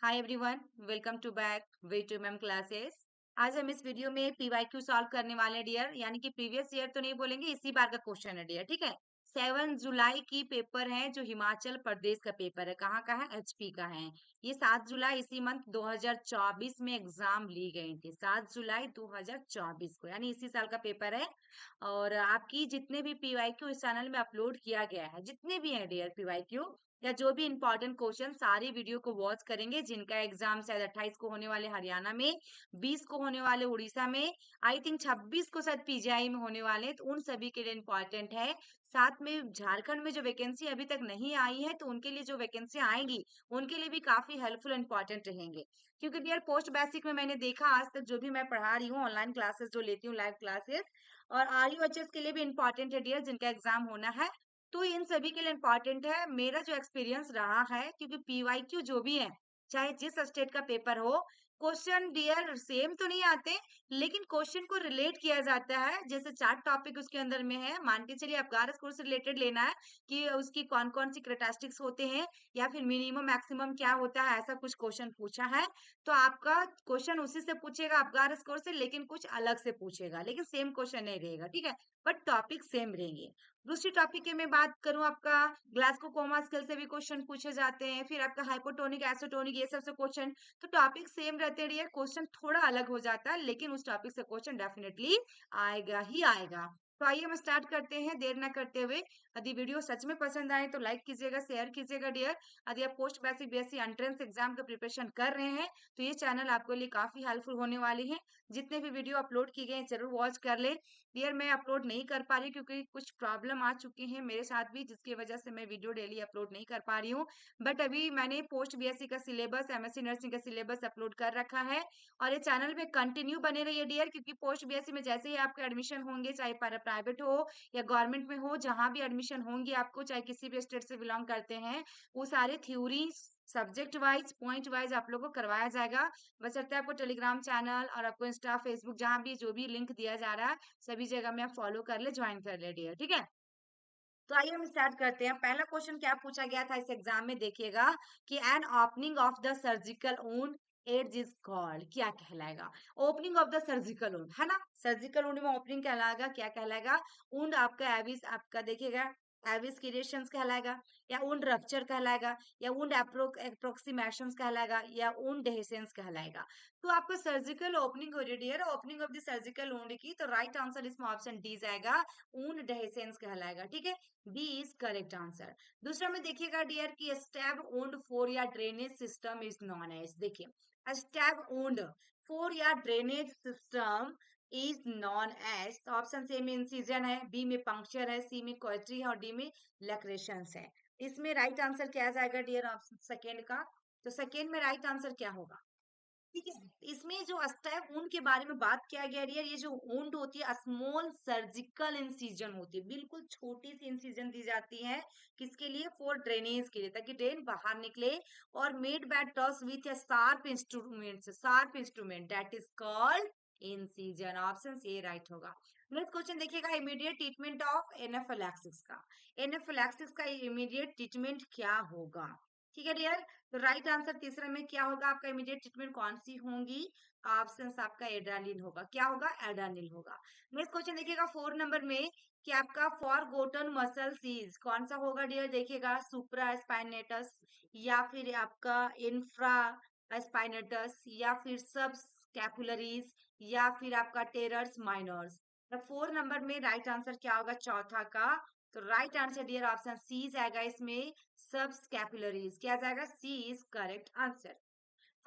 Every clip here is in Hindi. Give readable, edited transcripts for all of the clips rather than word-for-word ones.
Hi everyone, welcome to back way to ma'am classes. आज हम इस वीडियो में पीवाईक्यू सॉल्व करने वाले हैं डियर, यानी कि प्रीवियस ईयर तो नहीं बोलेंगे, इसी बार का क्वेश्चन है डियर। ठीक है। 7 जुलाई की पेपर है, जो हिमाचल प्रदेश का पेपर है। कहाँ का है? एचपी का है। ये 7 जुलाई इसी मंथ 2024 में एग्जाम ली गई थी, 7 जुलाई 2024 को, यानी इसी साल का पेपर है। और आपकी जितने भी पीवाईक्यू इस चैनल में अपलोड किया गया है, जितने भी है डियर पीवाईक्यू या जो भी इंपॉर्टेंट क्वेश्चन, सारी वीडियो को वॉच करेंगे। जिनका एग्जाम शायद 28 को होने वाले हरियाणा में, 20 को होने वाले उड़ीसा में, आई थिंक 26 को शायद पीजीआई में होने वाले, तो उन सभी के लिए इंपॉर्टेंट है। साथ में झारखंड में जो वैकेंसी अभी तक नहीं आई है, तो उनके लिए जो वैकेंसी आएंगी उनके लिए भी काफी हेल्पफुल इंपॉर्टेंट रहेंगे। क्योंकि डियर पोस्ट बेसिक में मैंने देखा, आज तक जो भी मैं पढ़ा रही हूँ, ऑनलाइन क्लासेस जो लेती हूँ, लाइव क्लासेस, और आरयूएचएस के लिए भी इंपॉर्टेंट है डियर, जिनका एग्जाम होना है। तो इन सभी के लिए इम्पोर्टेंट है। मेरा जो एक्सपीरियंस रहा है, क्योंकि पीवाईक्यू जो भी है, चाहे जिस स्टेट का पेपर हो, क्वेश्चन डियर सेम तो नहीं आते, लेकिन क्वेश्चन को रिलेट किया जाता है। जैसे 4 टॉपिक उसके अंदर में है, मान के चलिए अबगार स्कोर से रिलेटेड लेना है कि उसकी कौन कौन सी कैरेक्टरिस्टिक्स होते हैं, या फिर मिनिमम मैक्सिमम क्या होता है, ऐसा कुछ क्वेश्चन पूछा है। तो आपका क्वेश्चन उसी से पूछेगा अबगार स्कोर से, लेकिन कुछ अलग से पूछेगा, लेकिन सेम क्वेश्चन नहीं रहेगा। ठीक है, बट टॉपिक सेम रहेंगे। दूसरी टॉपिक की मैं बात करूं, आपका ग्लासको कोमा स्केल से भी क्वेश्चन पूछे जाते हैं, फिर आपका हाइपोटोनिक एसोटोनिक, ये सब से क्वेश्चन। तो टॉपिक सेम रहते हैं डियर, क्वेश्चन थोड़ा अलग हो जाता है, लेकिन उस टॉपिक से क्वेश्चन डेफिनेटली आएगा ही आएगा। तो आइए हम स्टार्ट करते हैं देर ना करते हुए। यदि वीडियो सच में पसंद आए तो लाइक कीजिएगा, शेयर कीजिएगा डियर। यदि आप post basic BSc entrance exam का प्रिपरेशन कर रहे हैं, तो ये चैनल आपके लिए काफी हेल्पफुल होने वाली है। जितने भी वीडियो अपलोड किए गए जरूर वॉच कर ले डियर। मैं अपलोड नहीं कर पा रही क्योंकि कुछ प्रॉब्लम आ चुकी है मेरे साथ भी, जिसकी वजह से मैं वीडियो डेली अपलोड नहीं कर पा रही हूँ। बट अभी मैंने पोस्ट बीएससी का सिलेबस, एमएससी नर्सिंग का सिलेबस अपलोड कर रखा है, और ये चैनल पे कंटिन्यू बने रहिए डियर। क्योंकि पोस्ट बीएससी में जैसे ही आपके एडमिशन होंगे, चाहे प्राइवेट हो या गवर्नमेंट में हो, जहां भी एडमिशन होंगी आपको, चाहे किसी भी स्टेट से बिलोंग करते हैं, वो सारे theory subject wise, point wise आप लोगों को करवाया जाएगा। बशर्ते आपको टेलीग्राम चैनल और आपको इंस्टा, फेसबुक, जहां भी जो भी लिंक दिया जा रहा है, सभी जगह में आप फॉलो कर ले, ज्वाइन कर ले डियर। ठीक है। तो आइए हम स्टार्ट करते हैं। पहला क्वेश्चन क्या पूछा गया था इस एग्जाम में, देखिएगा कि an opening of the surgical wound edges is called, क्या कहलाएगा? Opening of the surgical wound है ना, सर्जिकल वुंड में ओपनिंग कहलाएगा, क्या कहलाएगा? वुंड आपका एविस, आपका देखिएगा एविस क्रिएशंस कहलाएगा, या वुंड रप्चर कहलाएगा, या वुंड अप्रोक्सीमेशंस कहलाएगा, या वुंड डेहेसेंस कहलाएगा। तो आपको सर्जिकल ओपनिंग हो रही है, opening of the surgical wound की, तो राइट आंसर इसमें ऑप्शन डी जाएगा, वुंड डेहेसेंस कहलाएगा। ठीक है, बी इज करेक्ट आंसर। दूसरा में देखिएगा डियर की स्टैब ओन्ड फोर या drainage system is known as, देखिए स्टैब ओन्ड फोर या drainage system is known as. तो ऑप्शन ए में इंसिजन है, बी में पंक्चर है, सी में कोएट्री है, और डी में लक्रेशंस है। इसमें राइट आंसर क्या जाएगा डियर ऑप्शन सेकेंड का? तो सेकेंड में राइट आंसर क्या होगा? ठीक है, इसमें जो स्टेप वुंड के बारे में बात किया गया है, ये जो वुंड होती है स्मॉल सर्जिकल इंसिजन होती है, बिल्कुल छोटी सी इंसिजन दी जाती है। किसके लिए? फॉर ड्रेनेज के लिए, ताकि ड्रेन बाहर निकले। और मेड बाय टस with A sharp instrument, sharp instrument that is called incision. Option A right होगा। नेक्स्ट क्वेश्चन देखिएगा, इमीडिएट ट्रीटमेंट ऑफ एनाफिलैक्सिस का। एनाफिलैक्सिस का इमीडिएट ट्रीटमेंट क्या होगा? ठीक है डियर। तो राइट आंसर तीसरा में क्या होगा आपका? इमीडिएट ट्रीटमेंट कौन सी होंगी? ऑप्शन आपका एड्रानिल होगा। क्या होगा? एड्रानिल होगा। नेक्स्ट क्वेश्चन देखिएगा 4 नंबर में कि आपका फॉरगोटन मसल सीज कौन सा होगा डियर? देखिएगा सुप्रा स्पाइनेटस, या फिर आपका इंफ्रा स्पाइनेटस, या फिर सब स्कैपुलरीज, या फिर आपका टेरर्स माइनर्स। तो 4 नंबर में राइट आंसर क्या होगा चौथा का? तो right answer dear option C जाएगा इसमें, सब स्कैपुलरीज। क्या जाएगा? C is correct answer.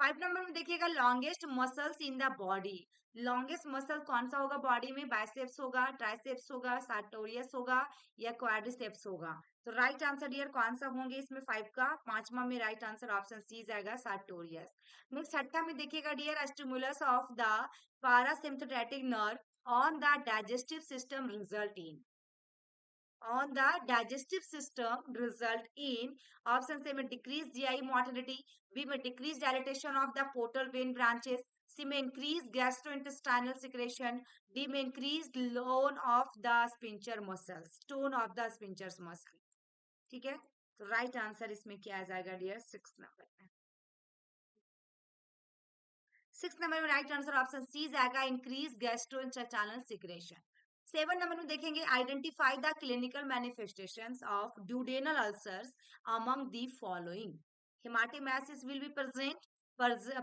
5 नंबर में देखिएगा longest muscles in the body. Longest muscle कौन सा होगा बॉडी में? बाइसेप्स होगा, ट्राइसेप्स होगा, सार्टोरियस होगा, या क्वाड्रिसेप्स होगा। तो राइट आंसर डियर कौन सा होंगे इसमें 5 का? पांचवा में राइट आंसर ऑप्शन सी जाएगा, सार्टोरियस। नेक्स्ट छठा में देखिएगा dear stimulus of the parasympathetic nerve on the digestive system result in, on the digestive system result in, option A में decreased GI motility, B में decreased dilatation of the portal vein branches, C में increased gastrointestinal secretion, D में increased tone of the sphincter muscles, tone of the sphincter muscle। ठीक है, तो राइट आंसर इसमें क्या आ जाएगा डियर 6 नंबर में? 6 नंबर में राइट आंसर ऑप्शन सी जाएगा, इंक्रीज गैस्ट्रोइंटेस्टाइनल सिक्रेशन। 7 नंबर में देखेंगे, identify the clinical manifestations of duodenal ulcers among the following. Hematemesis will be present,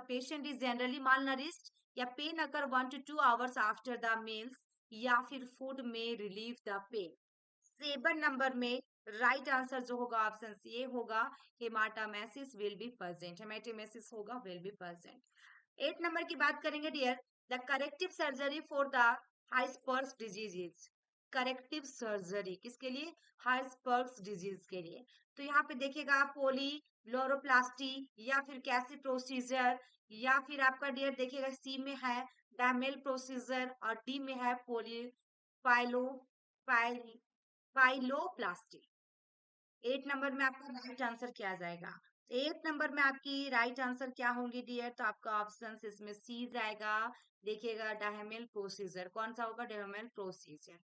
patient is generally malnourished, या pain occur 1 to 2 hours after the meals, या फिर फूड में रिलीव द पेन। 7 नंबर में राइट आंसर जो होगा ऑप्शन ए होगा, hematemesis will be present, hematemesis होगा विल बी प्रेजेंट। 8 नंबर की बात करेंगे dear, the corrective surgery for the हाइस्पर्स disease is. Corrective surgery किसके लिए? हाइस्पर्स डिजीज के लिए। तो यहाँ पे देखिएगा पोली लोरोप्लास्टी, या फिर कैसी प्रोसीजर, या फिर आपका डियर देखिएगा सी में है डैमेल प्रोसीजर, और डी में है पोली पाइलो पाइलोप्लास्टी। 8 नंबर में आपका राइट आंसर क्या आ जाएगा? 8 नंबर में आपकी राइट आंसर क्या होंगी डियर? तो आपका ऑप्शन इसमें सी जाएगा। देखिएगा डायमेल प्रोसीजर, कौन सा होगा? डायमेल प्रोसीजर।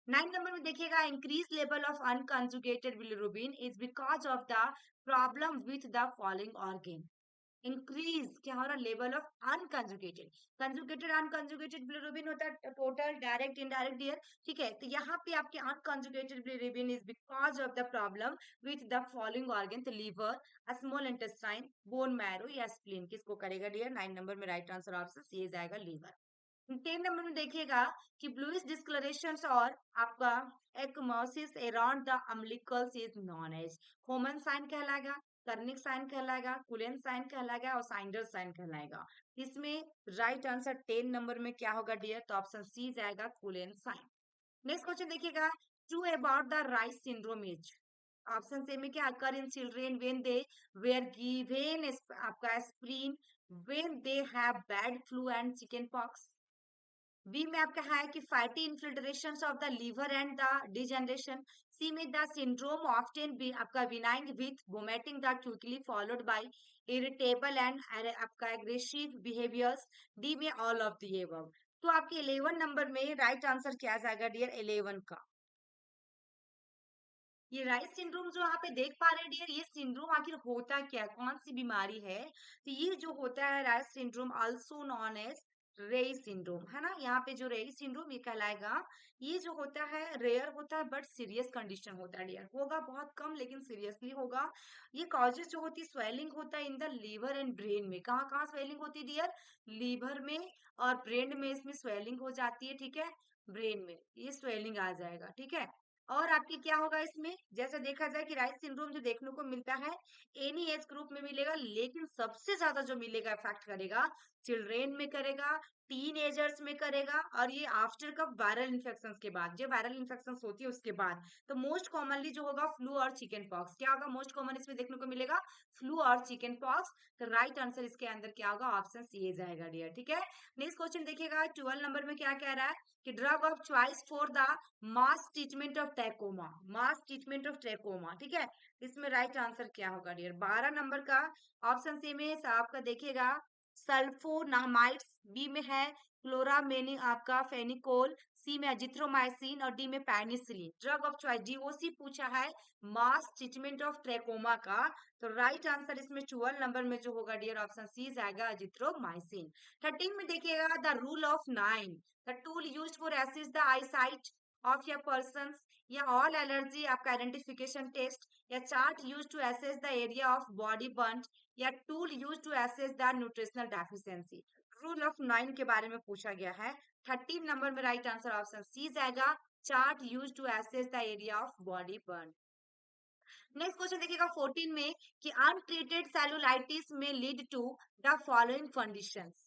9 नंबर में देखिएगा, increase level of unconjugated bilirubin is because of the problem with the following organ. Increase क्या हो रहा? Level of unconjugated, conjugated unconjugated bilirubin होता है टोटल, डायरेक्ट इनडायरेक्ट डियर, ठीक है। तो यहाँ पे आपके unconjugated bilirubin is because of the problem with the following organ, तो liver, small intestine, bone marrow या स्प्लीन। किसको करेगा डियर? 9 नंबर में राइट आंसर ऑप्शन सी जाएगा, लीवर। 10 नंबर में देखिएगा कि ब्लूइश डिस्कलरेशन और आपका ecchymosis around the umbilicus is known as Homan sign कहलाएगा, कर्निक साइन कहलाएगा, कुलेन साइन कहलाएगा, और साइंडर साइन कहलाएगा। इसमें राइट आंसर 10 नंबर में क्या होगा डियर? तो ऑप्शन सी जाएगा, कुलेन साइन। नेक्स्ट क्वेश्चन देखिएगा, true about the Reye's syndrome is. Option A में क्या? Occur in children when they were given आपका aspirin, when they have bad flu and chicken pox. B में आपका है कि fatty infiltration of the liver and the degeneration. C में द सिंड्रोम ऑफ्टन बी आपका beginning with vomiting the quickly followed by irritable and आपका एग्रेसिव बिहेवियर्स। डी में ऑल ऑफ द एबव। तो आपके 11 नंबर में राइट आंसर क्या जाएगा डियर? 11 का। ये राइस सिंड्रोम जो यहाँ पे देख पा रहे हैं डियर, ये सिंड्रोम आखिर होता क्या, कौन सी बीमारी है? तो ये जो होता है Reye's syndrome, also known as Reye syndrome, है ना। यहाँ पे जो रेई सिंड्रोम ये कहलाएगा। ये जो होता है रेयर होता है, बट सीरियस कंडीशन होता है डियर, होगा बहुत कम लेकिन सीरियसली होगा। ये कॉजेज जो होती है, स्वेलिंग होता है in the liver and brain में। कहाँ कहाँ स्वेलिंग होती है डियर? लीवर में और ब्रेन में, इसमें स्वेलिंग हो जाती है, ठीक है। ब्रेन में ये स्वेलिंग आ जाएगा, ठीक है। और आपकी क्या होगा इसमें? जैसे देखा जाए कि राइस सिंड्रोम जो देखने को मिलता है एनी एज ग्रुप में मिलेगा, लेकिन सबसे ज्यादा जो मिलेगा इफेक्ट करेगा चिल्ड्रेन में करेगा, टीन एजर्स में करेगा, और ये आफ्टर कब? वायरल इन्फेक्शन के बाद, जो वायरल इन्फेक्शन होती है उसके बाद। तो मोस्ट कॉमनली जो होगा फ्लू और चिकन पॉक्स। क्या होगा मोस्ट कॉमन इसमें देखने को मिलेगा? फ्लू और चिकन पॉक्स। तो राइट आंसर इसके अंदर क्या होगा? ऑप्शन सी जाएगा डियर, ठीक है। नेक्स्ट क्वेश्चन देखिएगा, 12 नंबर में क्या कह रहा है कि drug of choice for the mass treatment of trachoma, mass treatment of trachoma, ठीक है। इसमें राइट आंसर क्या होगा डियर? 12 नंबर का ऑप्शन सी में आपका देखिएगा सल्फोनामाइड्स, बी में है क्लोरामेनी आपका फेनिकोल, सी में अजिथ्रोमाइसिन, और डी में penicillin. Drug of choice DOC पूछा है मास ट्रीटमेंट ऑफ ट्रैकोमा का। तो राइट आंसर इसमें 12 नंबर में जो होगा डियर ऑप्शन सी जाएगा, अजिथ्रोमाइसिन। 13 में देखिएगा the rule of 9, the tool used for assess the eyesight of या पर्सन, या ऑल एलर्जी आपका आइडेंटिफिकेशन टेस्ट, या chart use to assess the area of body burn, या tool use to assess the nutritional deficiency. Rule of 9 के बारे में पूछा गया है। 13 नंबर में राइट आंसर ऑप्शन सी जाएगा, chart use to assess the area of body burn. Next question देखिएगा 14 में कि अनट्रीटेड सेलुलाइटिस में lead to the following conditions.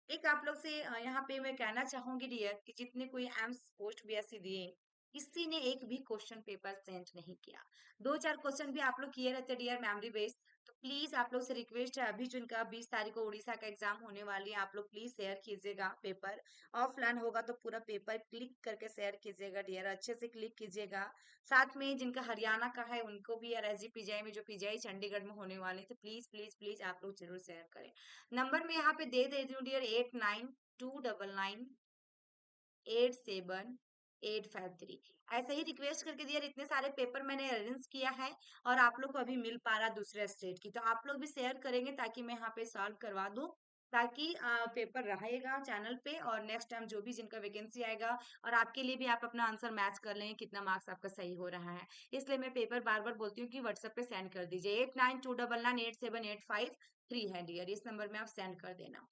एक आप लोग से यहाँ पे मैं कहना चाहूंगी डियर कि जितने कोई एम्स पोस्ट बीएससी दिए, किसी ने एक भी क्वेश्चन पेपर सेंड नहीं किया। 2-4 क्वेश्चन भी आप लोग किए रहते डियर मेमोरी बेस्ड। तो प्लीज आप लोग से रिक्वेस्ट है, अभी जो इनका 20 तारीख को उड़ीसा का एग्जाम होने वाली है, आप लोग प्लीज शेयर कीजिएगा पेपर। ऑफलाइन होगा तो पूरा पेपर क्लिक करके शेयर कीजिएगा डियर, अच्छे से क्लिक कीजिएगा। साथ में जिनका हरियाणा का है उनको भी, और एसजी पीजीआई में जो पीजीआई चंडीगढ़ में होने वाले थे, प्लीज प्लीज प्लीज आप लोग जरूर शेयर करें। नंबर में यहाँ पे दे देती हूँ डियर, 8929987853। ऐसे ही रिक्वेस्ट करके दिया, इतने सारे पेपर मैंने अरेंज किया है और आप लोग को अभी मिल पा रहा दूसरे स्टेट की, तो आप लोग भी शेयर करेंगे ताकि मैं यहाँ पे सॉल्व करवा दूं। ताकि पेपर रहेगा चैनल पे और नेक्स्ट टाइम जो भी जिनका वैकेंसी आएगा और आपके लिए भी आप अपना आंसर मैच कर लें कितना मार्क्स आपका सही हो रहा है। इसलिए मैं पेपर बार बार बोलती हूँ कि व्हाट्सएप पे सेंड कर दीजिए। 8929987853 है डियर, इस नंबर में आप सेंड कर देना।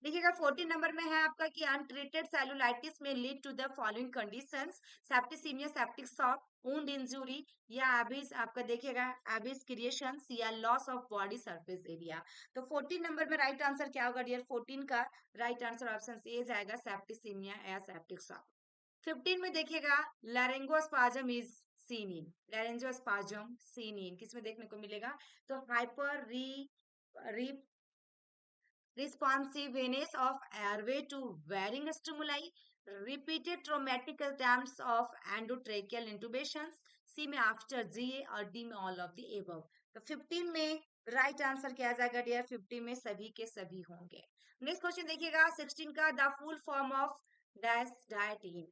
देखिएगा 14 नंबर में है आपका कि अनट्रीटेड सेलुलाइटिस में lead to the following conditions: septicaemia, septic shock, wound injury या एबिस, आपका देखिएगा एबिस क्रिएशंस या loss of body surface area. तो 14 नंबर में राइट आंसर क्या होगा डियर? 14 का राइट आंसर ऑप्शन ए जाएगा, सेप्टिसीमिया या सेप्टिक शॉक। 15 में देखिएगा laryngospasm is seen in, laryngospasm seen in किसमें देखने को मिलेगा? तो हाइपर री responsiveness of airway to varying stimuli, repeated traumatic attempts of endotracheal intubations, C में after GA और D में all of the above। तो 15 में राइट आंसर क्या आ जाएगा डियर? 15 में सभी के सभी होंगे। नेक्स्ट क्वेश्चन देखिएगा 16 का, the full form of DASH diet,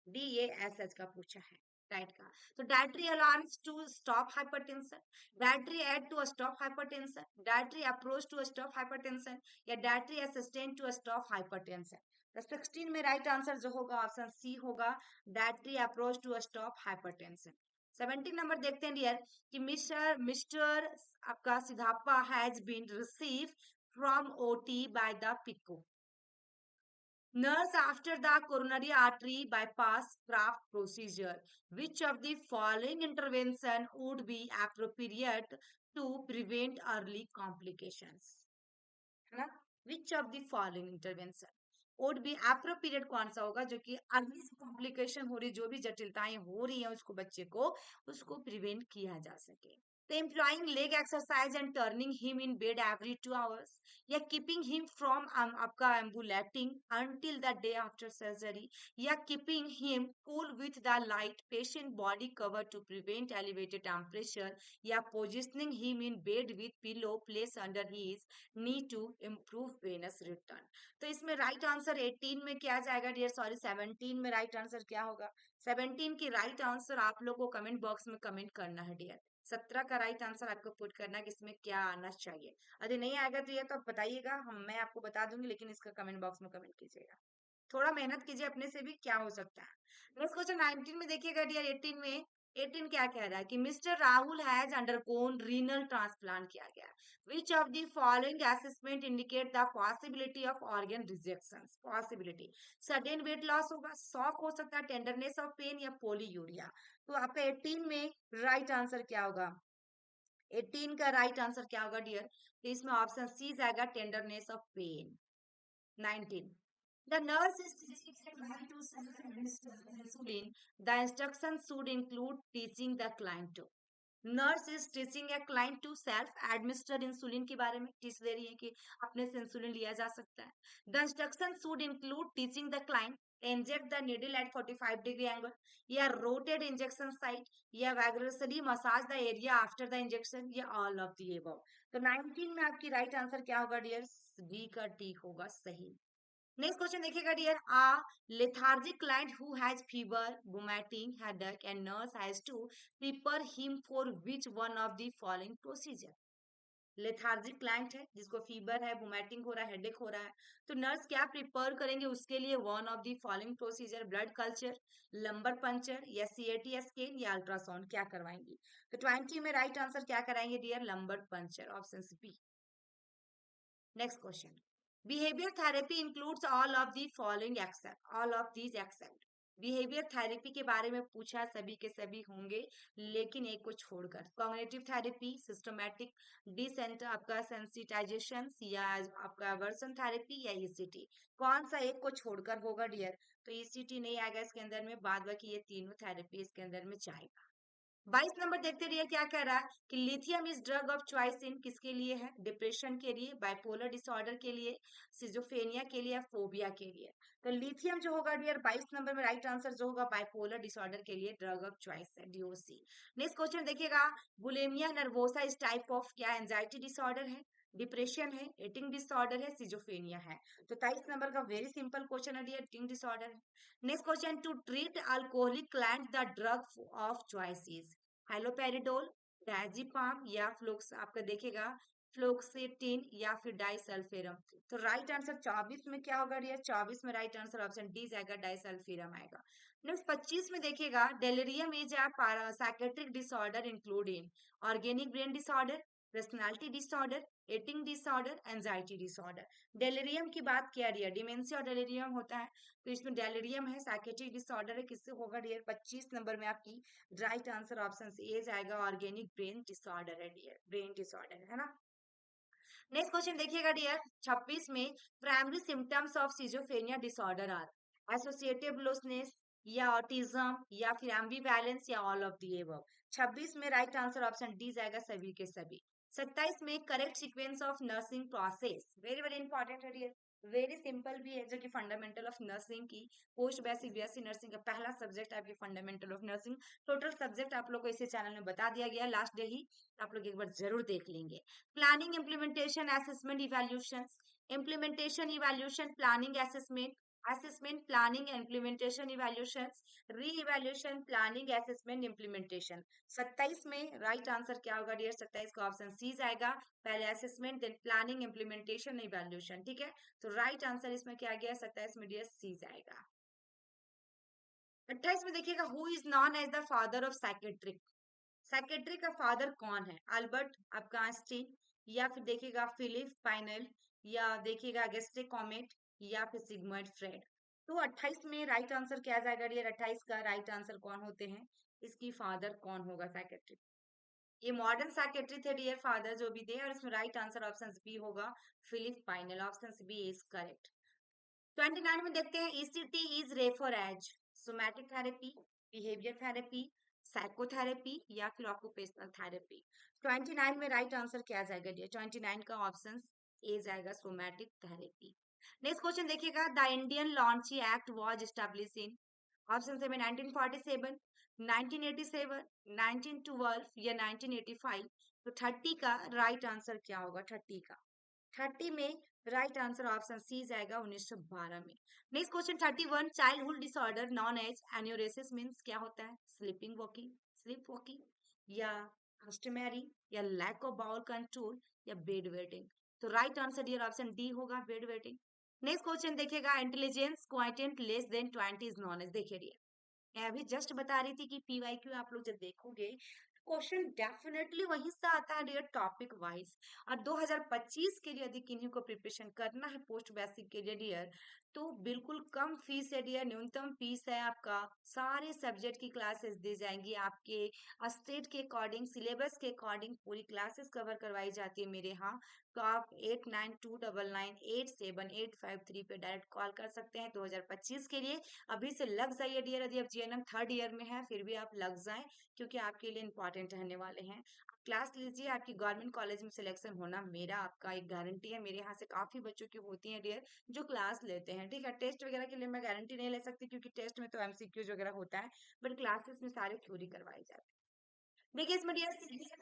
DASH का पूछा है डाइट का। तो dietary alarms to stop hypertension, dietary aid to stop hypertension, dietary approach to stop hypertension या dietary assistant to stop hypertension. तो 16 में राइट आंसर जो होगा ऑप्शन सी होगा, dietary approach to stop hypertension. 17 number देखते हैं डियर कि मिस्टर मिस्टर आपका Siddappa has been receive from OT by the पिको nurse after the coronary artery bypass graft procedure. Which of the following intervention would be appropriate to prevent early complications? है ना? Which of the following intervention would be appropriate? कौन सा होगा जो कि अर्ली कॉम्प्लिकेशन हो रही, जो भी जटिलताएं हो रही है उसको बच्चे को उसको प्रिवेंट किया जा सके। तो employing leg exercise and turning him in bed every 2 hours या कीपिंग हिम फ्रॉम आपका ambulating until the day after surgery या keeping him cool with the light patient body cover to prevent elevated temperature या positioning him in bed with pillow place under his knee to improve venous return. तो इसमें राइट आंसर 18 में क्या जाएगा डियर? सॉरी 17 में राइट आंसर क्या होगा? 17 की राइट आंसर आप लोग को कमेंट बॉक्स में कमेंट करना है डियर। 17 का राइट आंसर आपको पुट करना है कि इसमें क्या आना चाहिए। यदि नहीं आएगा तो ये तो आप बताइएगा, हम मैं आपको बता दूंगी, लेकिन इसका कमेंट बॉक्स में कमेंट कीजिएगा। थोड़ा मेहनत कीजिए अपने से भी, क्या हो सकता है। नेक्स्ट क्वेश्चन 19 में देखिएगा डियर। 18 क्या कह रहा है कि mister Rahul has undergone renal transplant किया गया। विच of the following assessment indicate the possibility of organ rejection? Possibility sudden weight loss होगा, शॉक हो सकता है, टेंडरनेस ऑफ पेन या पोलीयूरिया। तो आपका 18 में राइट आंसर क्या होगा? 18 का राइट आंसर क्या होगा डियर? तो इसमें ऑप्शन सी जाएगा, tenderness of pain. 19 the nurse is teaching the client to self-administer insulin. The instructions should include teaching the client to. Nurse is teaching a client to self administer insulin के बारे में टीच दे रही है कि अपने से इंसुलिन लिया जा सकता है। The instruction should include teaching the client inject the needle at 45 degree angle या रोटेड इंजेक्शन साइट या vigorously massage the area after the injection या ऑल ऑफ द अबव। तो 19 में आपकी राइट आंसर क्या होगा डियर? डी का डी होगा सही। नेक्स्ट क्वेश्चन देखिएगा dear. Lethargic client who has fever, vomiting, headache and nurse has to prepare him for which one of the following procedure? Lethargic client है जिसको फीवर है, वोमिटिंग हो रहा है, हेडेक हो रहा है, तो नर्स क्या प्रिपेयर करेंगे उसके लिए? One of the following procedure, blood culture, lumbar puncture या सीएटी स्कैन या अल्ट्रासाउंड, क्या करवाएंगी? तो 20 में राइट आंसर क्या कराएंगे dear? Lumbar puncture, option B. Next question, behaviour therapy includes all of the following except, all of these except. Behaviour therapy के बारे में पूछा, सभी के सभी होंगे लेकिन एक को छोड़कर। कॉग्निटिव थेरेपी, सिस्टमैटिक डिसेंट आपका सेंसिटाइजेशन या आपका वर्सन थेरेपी या ईसीटी, कौन सा एक को छोड़कर होगा डियर? तो ईसीटी नहीं आएगा इसके अंदर में, बाद बाकी ये तीनों थेरेपी इसके अंदर में जाएगा। 22 नंबर देखते रहिए क्या कह रहा है कि lithium is drug of choice in किसके लिए है? डिप्रेशन के लिए, बाइपोलर डिसऑर्डर के लिए, सिजोफेनिया के लिए, फोबिया के लिए। तो लिथियम जो होगा डियर 22 नंबर में राइट आंसर जो होगा बाइपोलर डिसऑर्डर के लिए ड्रग ऑफ चॉइस है, डीओसी। नेक्स्ट क्वेश्चन देखिएगा, bulimia nervosa is type of क्या एंजाइटी डिसऑर्डर है, डिप्रेशन है, ईटिंग डिसऑर्डर है, सिजोफेनिया है? तो 23 नंबर का वेरी सिंपल क्वेश्चन है डियर, ईटिंग डिसऑर्डर है। Next question, to treat alcoholic client the drug of choice is haloperidol, diazepam या फ्लुक्स, आपका देखेगा फ्लोक्सेटिन या फिर डाइसल्फेरम। तो राइट आंसर 24 में क्या होगा डियर? 24 में राइट आंसर ऑप्शन डी जाएगा, डाइसल्फेरम आएगा। नेक्स्ट 25 में देखिएगा, delirium is a psychiatric disorder include in organic brain disorder, personality disorder, eating disorder, anxiety disorder. Delirium की बात किया डियर, डिमेंशिया और डेलिरियम होता है, तो इसमें डेलिरियम है, साइकेट्रिक डिसऑर्डर है, किससे होगा डियर? 25 नंबर में आपकी राइट आंसर ऑप्शन ए जाएगा, ऑर्गेनिक ब्रेन डिसऑर्डर है डियर, ब्रेन डिसऑर्डर है ना। नेक्स्ट क्वेश्चन देखिएगा डियर, 26 में primary symptoms of schizophrenia disorder are associative looseness या ऑटिज्म या फिर एम्बिवैलेंस या ऑल ऑफ द एबव। 26 में राइट आंसर ऑप्शन डी जाएगा, सभी के सभी। 27 में correct sequence of nursing process, very very important है डियर, वेरी सिंपल भी है, जो कि फंडामेंटल ऑफ नर्सिंग की पोस्ट बेसिक बीएससी नर्सिंग का पहला सब्जेक्ट है आपकी fundamental of nursing. Total subject आप लोग को इसी चैनल में बता दिया गया लास्ट डे ही, आप लोग एक बार जरूर देख लेंगे। Planning, implementation, assessment, evaluations, implementation, evaluation, planning, assessment, planning, implementation, evaluations, re-evaluation, planning, assessment, implementation। 27 में राइट आंसर क्या होगा डियर? 27 का ऑप्शन सी जाएगा, पहले assessment then planning implementation evaluation, ठीक है। तो राइट आंसर इसमें क्या गया? 27 में डियर सी जाएगा। 28 में देखिएगा, who is known as the father of psychiatric, psychiatry का फादर कौन है? अल्बर्ट आपका आइंस्टीन, या फिर देखिएगा फिलिप पाइनल, या देखिएगा अगस्टे कॉमेट, या फिर सिगमंड फ्रेड। तो 28 में राइट आंसर क्या जाएगा डियर? 28 का राइट आंसर कौन होते हैं? इसकी फादर कौन होगा सेक्रेटरी? ये मॉडर्न सेक्रेटरी थे डियर, फादर जो भी थे, और इसमें राइट आंसर ऑप्शन बी होगा, Philippe Pinel, option B is correct. 29 में देखते हैं, ECT is refer as somatic therapy, behaviour therapy, psychotherapy या फिर ऑक्यूपेशनल थेरेपी। 29 में राइट आंसर क्या जाएगा डियर? 29 का ऑप्शन ए जाएगा, सोमैटिक थेरेपी। नेक्स्ट क्वेश्चन देखिएगा, the Indian Launchy act was establish in option से में 1947, 1987, 1912 या 1985। तो 30 का राइट आंसर क्या होगा? 30 का, 30 में राइट आंसर ऑप्शन सी जाएगा, 1912 में। Next question 31, childhood disorder known as enuresis means क्या होता है? स्लीपिंग वॉकिंग, स्लीप वॉकिंग, या हस्टमेरी, या लैक ऑफ बाउल कंट्रोल, या बेड वेटिंग। तो right answer dear option D होगा, बेड वेटिंग। नेक्स्ट क्वेश्चन देखिएगा, intelligence quotient less than 20 is known as. देखिए डियर, मैं अभी जस्ट बता रही थी कि पीवाईक्यू आप लोग जब देखोगे, क्वेश्चन डेफिनेटली वहीं से आता है डियर, टॉपिक वाइज। और 2025 के लिए यदि किन्हीं को प्रिपरेशन करना है पोस्ट बेसिक के लिए डियर, तो बिल्कुल कम फीस है डियर, न्यूनतम फीस है आपका। सारे सब्जेक्ट की क्लासेस दी जाएंगी आपके स्टेट के अकॉर्डिंग, सिलेबस के अकॉर्डिंग पूरी क्लासेस कवर करवाई जाती है मेरे यहाँ। तो आप 8929987853 पे डायरेक्ट कॉल कर सकते हैं 2025 के लिए। अभी से लग जाइए डियर, यदि आप जीएनएम थर्ड ईयर में है फिर भी आप लग जाएं, क्योंकि आपके लिए इंपॉर्टेंट रहने वाले हैं। क्लास लीजिए, आपकी गवर्नमेंट कॉलेज में सिलेक्शन होना मेरा आपका एक गारंटी है। मेरे यहाँ से काफी बच्चों की होती है डियर जो क्लास लेते हैं, ठीक है। टेस्ट वगैरह के लिए मैं गारंटी नहीं ले सकती, क्योंकि टेस्ट में तो एमसीक्यूज वगैरह होता है, बट क्लासेस में सारे थ्योरी करवाई जाती है। देखिए इसमें dear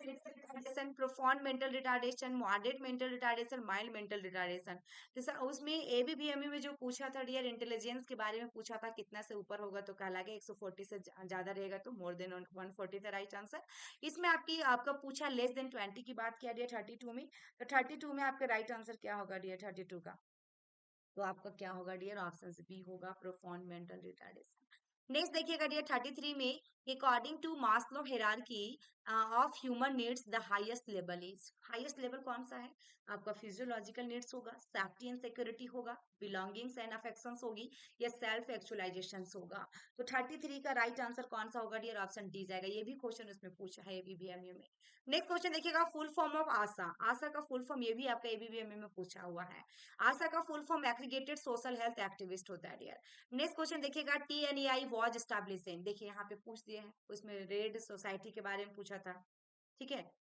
retardation, profound mental retardation, moderate mental retardation, mild mental retardation. जैसा उसमें एबीवीएमयू में जो पूछा था डियर, इंटेलिजेंस के बारे में पूछा था, कितना से ऊपर होगा तो कहला गया 140 से ज्यादा रहेगा तो मोर देन 140 था राइट आंसर। इसमें आपका पूछा लेस देन 20 की बात किया डियर 32 में, तो 32 में आपका राइट आंसर क्या होगा डियर 32 का? तो आपका क्या होगा डियर? ऑप्शन बी होगा, प्रोफाउंड मेंटल रिटार्डेशन। नेक्स्ट देखिएगा डियर 33 में, according to Maslow hierarchy of human needs the highest level is, highest level कौन सा है? आपका फिजियोलॉजिकल नीड्स होगा, सेफ्टी एंड सिक्योरिटी होगा, बिलोंगिंग्स एंड अफेक्शंस होगी, या सेल्फ एक्चुअलाइजेशन होगा। तो 33 का राइट आंसर कौन सा होगा डियर? ऑप्शन डी जाएगा। ये भी क्वेश्चन उसमें पूछा है एबीवीएमयू में। नेक्स्ट क्वेश्चन देखिएगा, फुल फॉर्म ऑफ आशा, आशा का फुल फॉर्म, ये भी आपका एबीवीएमयू में पूछा हुआ है। आशा का full form aggregated social health activist होता है डियर। नेक्स्ट क्वेश्चन देखिएगा, टीएनईआई वाज एस्टैब्लिश्ड इन, देखिए यहाँ पे पूछ दिए हैं, उसमें रेड सोसाइटी के बारे में पूछा था, ठीक है।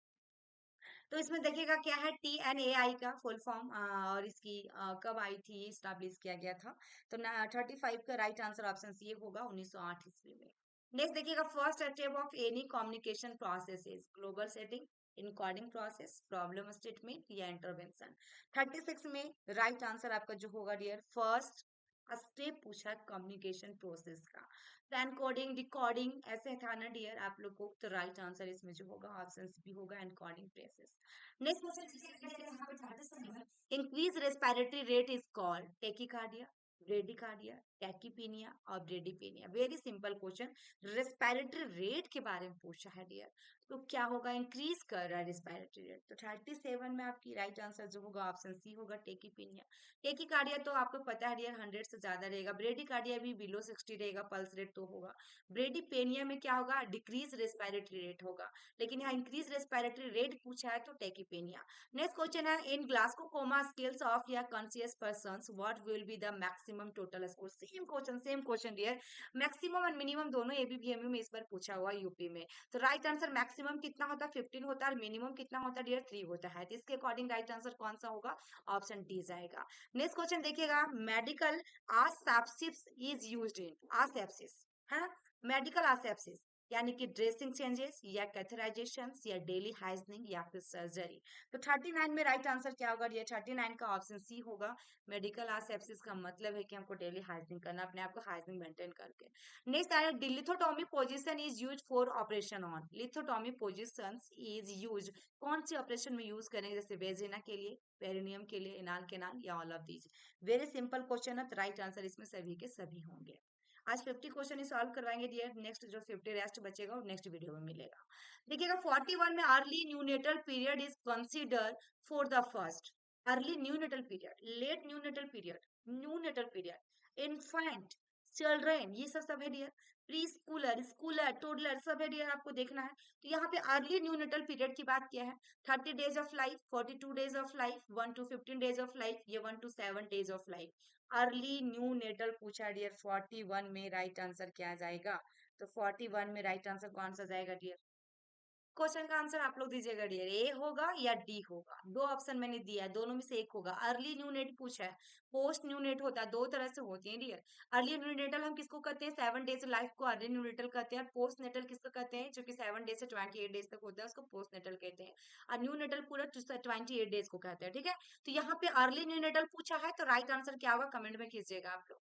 तो इसमें देखिएगा क्या है, टीएनएआई का फुल फॉर्म, और इसकी कब आई थी, एस्टैब्लिश किया गया था। तो 35 का राइट आंसर ऑप्शन सी होगा, 1908 ईस्वी में। नेक्स्ट देखिएगा, first step of any communication process is global setting, encoding process, problem statement, या इंटरवेंशन। 36 में राइट आंसर आपका जो होगा डियर, फर्स्ट स्टेप पूछा कम्युनिकेशन प्रोसेस का। तो एनकोडिंग डिकोडिंग ऐसे था ना डियर आप लोग को, तो राइट आंसर इसमें जो होगा ऑप्शन बी होगा, encoding process. Next question, increase respiratory rate is called tachycardia, bradycardia, tachypnea और bradypnea. Very simple question, respiratory rate के बारे में पूछा है डियर, तो क्या होगा, इंक्रीज कर रहा है रेस्पिरेटरी रेट। तो 37 में आपकी राइट आंसर जो होगा ऑप्शन सी होगा, टेकीपीनिया। टेकीकार्डिया तो आपको पता है डियर 100 से ज्यादा रहेगा, ब्रेडिकार्डिया भी बिलो 60 रहेगा पल्स रेट तो होगा। ब्रेडिपेनिया में क्या होगा, डिक्रीज रेस्पिरेटरी रेट होगा, लेकिन यहाँ इंक्रीज रेस्पिरेटरी रेट पूछा है तो टेकीपेनिया। नेक्स्ट क्वेश्चन है, in Glasgow coma scales of या conscious persons what will be the maximum total score. Same question dear, maximum और मिनिमम दोनों एबीपीएमयू में इस बार पूछा हुआ यूपी में। तो राइट आंसर मैक्सिमम कितना होता है 15 होता है, और मिनिमम कितना होता है डियर 3 होता है। तो इसके अकॉर्डिंग राइट आंसर कौन सा होगा, ऑप्शन डी जाएगा। नेक्स्ट क्वेश्चन देखिएगा, मेडिकल आसेप्सिस इज यूज्ड इन, आसेप्सिस है ना, मेडिकल आसेप्सिस यानी कि ड्रेसिंग चेंजेस या कैथराइजेशन या डेली हाइजनिंग या फिर सर्जरी। तो 39 में राइट आंसर क्या होगा, ये 39 का ऑप्शन सी होगा। मेडिकल आसेप्सिस का मतलब है कि हमको डेली हाइजनिंग करना, अपने आप को हाइजनिंग मेंटेन करके। नेक्स्ट आया, लिथोटॉमी position is use for operation on, लिथोटॉमी position is use कौन सी ऑपरेशन में यूज करेंगे, जैसे वेजिना के लिए, पेरिनियम के लिए, एनाल केनाल या all of these. Very simple question है, तो राइट आंसर इसमें सभी के सभी होंगे। आज 50 क्वेश्चन ही सॉल्व करवाएंगे डियर, नेक्स्ट जो 50 रेस्ट बचेगा वो नेक्स्ट वीडियो में मिलेगा। देखिएगा 41 में early neonatal period is consider for the first, early neonatal period, late neonatal period, neonatal period, infant, children, ये सब है dear, preschooler, schooler, toddler सब है डियर, आपको देखना है। तो यहाँ पे अर्ली न्यूनेटल पीरियड की बात किया है, 30 days of life, 42 days of life, 1 to 15 days of life, ये 1 to 7 days of life. Early neonatal पूछा डियर, 41 में राइट आंसर क्या जाएगा, तो 41 में राइट आंसर कौन सा जाएगा डियर, क्वेश्चन का आंसर आप लोग दीजिएगा डियर, ए होगा या डी होगा, दो ऑप्शन मैंने दिया है, दोनों में से एक होगा। अर्ली न्यू नेट पूछा है, पोस्ट न्यू नेट होता है, दो तरह से होती है डियर। अर्ली न्यू नेटल हम किसको कहते हैं, 7 डेज लाइफ को अर्ली न्यू नेटल कहते हैं, और पोस्ट नेटल किसको कहते हैं, जो कि 7 डेज से 28 डेज तक होता है उसको पोस्ट नेटल कहते हैं, और न्यू नेटल पूरा 28 डेज को कहते हैं, ठीक है। तो यहाँ पे अर्ली न्यू नेटल पूछा है, तो राइट आंसर क्या होगा कमेंट में कीजिएगा आप लोग।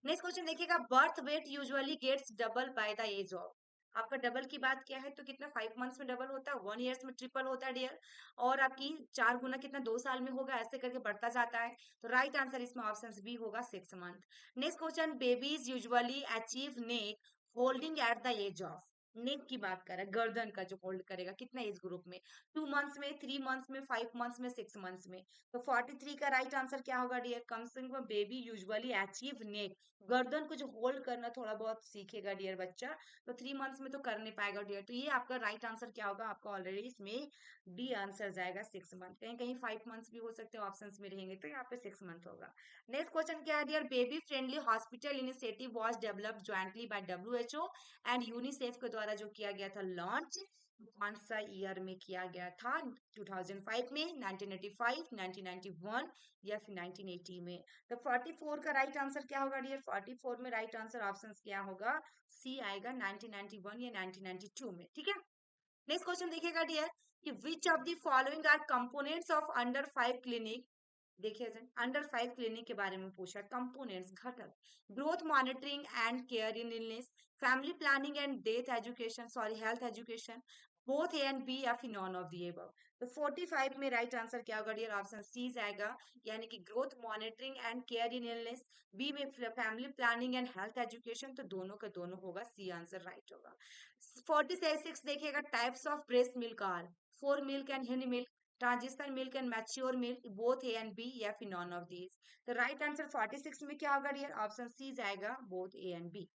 नेक्स्ट क्वेश्चन देखिएगा, birth weight usually gets double by the age of, आपका डबल की बात किया है तो कितना 5 मंथ्स में डबल होता है, 1 ईयर्स में ट्रिपल होता है डियर, और आपकी 4 गुना कितना 2 साल में होगा, ऐसे करके बढ़ता जाता है। तो राइट आंसर इसमें ऑप्शन बी होगा 6 month. Next question, babies usually achieve neck holding at the age of, neck की बात कर रहा है, गर्दन का जो होल्ड करेगा कितना एज ग्रुप में, 2 मंथ्स में, 3 मंथ्स में, 5 मंथ्स में, 6 मंथ्स में। तो 43 का राइट आंसर क्या होगा डियर, कम से कम बेबी यूजुअली अचीव नेक, गर्दन को जो होल्ड करना थोड़ा बहुत सीखेगा डियर बच्चा, तो 3 मंथ्स में तो कर नहीं पाएगा डियर। तो ये आपका राइट आंसर क्या होगा, आपका ऑलरेडी इसमें डी आंसर जाएगा 6 मंथ, कहीं कहीं 5 मंथ्स भी हो सकते हैं ऑप्शंस में रहेंगे, तो यहाँ पे 6 मंथ होगा। नेक्स्ट क्वेश्चन क्या है dear, baby friendly hospital initiative was developed jointly by WHO and UNICEF के द्वारा जो किया गया था लॉन्च, कौन सा ईयर में किया गया था, 2005 में, 1985, 1991 या फिर 1980 में। तो 44 का राइट आंसर क्या होगा डियर, 44 में राइट आंसर ऑप्शन क्या होगा, सी आएगा 1991 या 1992 में, ठीक है। नेक्स्ट क्वेश्चन देखिएगा डियर, कि which of the following are components of under 5 clinic, देखिए अंडर 5 क्लिनिक के बारे में पूछा, कंपोनेंट्स घटक, growth monitoring and care in illness, family planning and death education, sorry health education, both A and B या फिर नॉन ऑफ दी अबव। तो 45 में राइट आंसर क्या होगा डियर, ऑप्शन सी आएगा, यानी कि growth monitoring and care in illness, B में family planning and health education, तो दोनों का दोनों होगा, सी आंसर राइट होगा। 46 देखिएगा, types of breast milk are, fore milk and hind milk, transition milk and mature milk, both A and B या फिर नॉन ऑफ दीज। तो राइट आंसर 46 में क्या होगा डियर, ऑप्शन सी जाएगा, both A and B.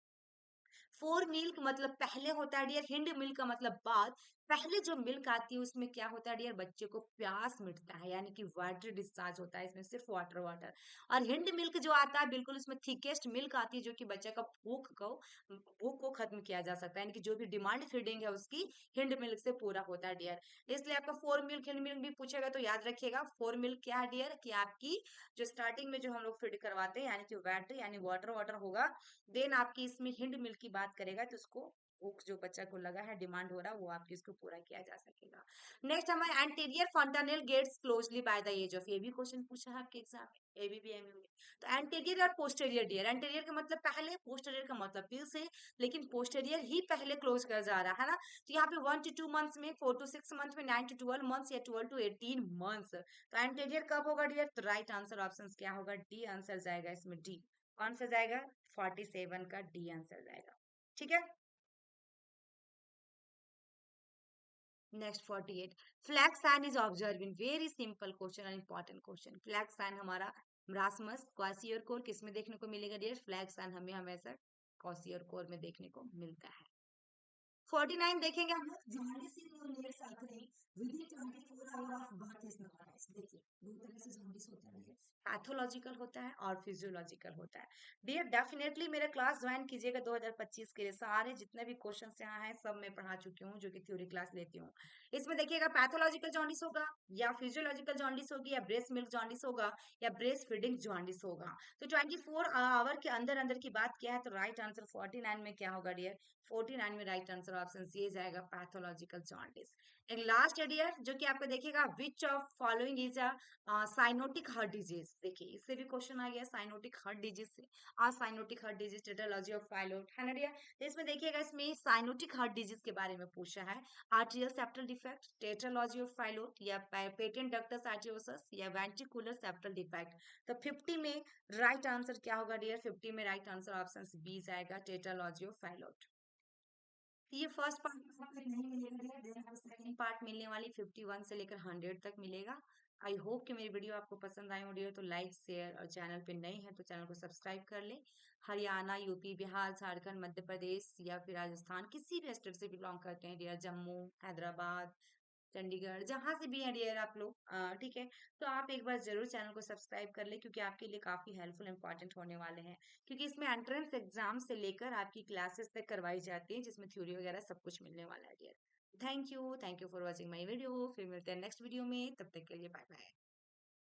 Fore milk मतलब पहले होता है डियर, हिंड मिल्क का मतलब बाद, पहले जो मिल्क आती है उसमें क्या होता है डियर, बच्चे को प्यास मिटता है, यानी कि वाटर डिस्चार्ज होता है, इसमें सिर्फ वाटर वाटर। और हिंड मिल्क जो आता है बिल्कुल उसमें थिकेस्ट मिल्क आती है, जो कि बच्चे का भूख को खत्म किया जा सकता है, यानी कि जो भी डिमांड फीडिंग है उसकी हिंड मिल्क से पूरा होता है डियर। इसलिए आपका फोर मिल्क हिंड मिल्क भी पूछेगा तो याद रखिएगा, फोर मिल्क क्या है डियर, कि आपकी जो स्टार्टिंग में जो हम लोग फीड करवाते हैं, यानी कि वाटर यानी वाटर वाटर होगा, देन आपकी इसमें हिंड मिल्क की बात करेगा तो उसको बुक जो बच्चा को लगा है डिमांड हो रहा है वो आपकी इसको पूरा किया जा सकेगा। नेक्स्ट हमारे anterior fundamental gets closely by the age of, ये भी क्वेश्चन पूछा है आपके एग्जाम में एबीपीएमयू में। तो एंटीरियर और पोस्टेरियर डियर, एंटीरियर का मतलब पहले, पोस्टेरियर का मतलब फिर से, लेकिन पोस्टेरियर ही पहले क्लोज कर जा रहा है ना। तो यहाँ पे 1 to 2 months में, 4 to 6 months में, 9 to 12 months या 12 to 18 months। तो एंटीरियर कब होगा डियर? तो राइट आंसर ऑप्शन क्या होगा? डी आंसर जाएगा इसमें, डी। कौन सा जाएगा? 47 का डी आंसर जाएगा। ठीक है। Next 48, flag sign is observe in, very simple question और इंपॉर्टेंट क्वेश्चन। फ्लैग साइन हमारा मरासमस क्वासियोर किस में देखने को मिलेगा डियर? फ्लैग साइन हमें हमेशा क्वासियोर में देखने को मिलता है। 49 देखेंगे हम लोग, jaundice in lets occurring within 24 hour of birth is known as, देखिए दो तरह से जॉन्डिस होता है, पैथोलॉजिकल होता है और फिजियोलॉजिकल होता है। डियर डेफिनेटली मेरा क्लास ज्वाइन कीजिएगा 2025 के लिए, सारे जितने भी क्वेश्चंस यहाँ हैं सब मैं पढ़ा चुकी हूँ जो कि थ्योरी क्लास लेती हूँ। इसमें देखिएगा पैथोलॉजिकल जॉन्डिस होगा या फिजियोलॉजिकल जॉन्डिस होगी या ब्रेस्ट मिल्क जॉन्डिस होगा या ब्रेस्ट फीडिंग जॉन्डिस होगा। तो 24 आवर के अंदर अंदर की बात किया है तो राइट आंसर 49 में क्या होगा डियर? 49 में राइट आंसर ऑप्शन सी जाएगा, पैथोलॉजिकल जॉन्डिस। एक लास्ट है डियर जो कि आपको देखिएगा, which of following is a cyanotic heart disease. देखिए इससे भी क्वेश्चन आ गया साइनोटिक हार्ट डिजीज से। Cyanotic heart disease, tetralogy of Fallot है ना डियर। तो इसमें देखिएगा, इसमें साइनोटिक हार्ट डिजीज के बारे में पूछा है। Atrial septal defect, tetralogy of Fallot या पेटेंट डक्टस आर्टियोसस या वेंट्रिकुलर सेप्टल डिफेक्ट। तो 50 में राइट आंसर क्या होगा डियर? 50 में राइट आंसर ऑप्शन बी जाएगा, टेट्रालॉजी ऑफ फाइलोट। तो ये फर्स्ट पार्ट आपको नहीं मिलेगा डियर, देन हमें सेकंड पार्ट मिलने वाली 51 से लेकर 100 तक मिलेगा। आई होप कि मेरी वीडियो आपको पसंद आई हो डियर, तो लाइक शेयर और चैनल पे नए हैं तो चैनल को सब्सक्राइब कर ले। हरियाणा, यूपी, बिहार, झारखंड, मध्य प्रदेश या फिर राजस्थान, किसी भी स्टेट से बिलोंग करते हैं डियर, जम्मू, हैदराबाद, चंडीगढ़, जहां से भी है डियर आप लोग, ठीक है, तो आप एक बार जरूर चैनल को सब्सक्राइब कर ले क्योंकि आपके लिए काफी हेल्पफुल इंपॉर्टेंट होने वाले हैं। क्योंकि इसमें एंट्रेंस एग्जाम से लेकर आपकी क्लासेस तक करवाई जाती है जिसमें थ्योरी वगैरह सब कुछ मिलने वाला है dear. Thank you for watching my video, फिर मिलते हैं नेक्स्ट वीडियो में, तब तक के लिए बाय बाय।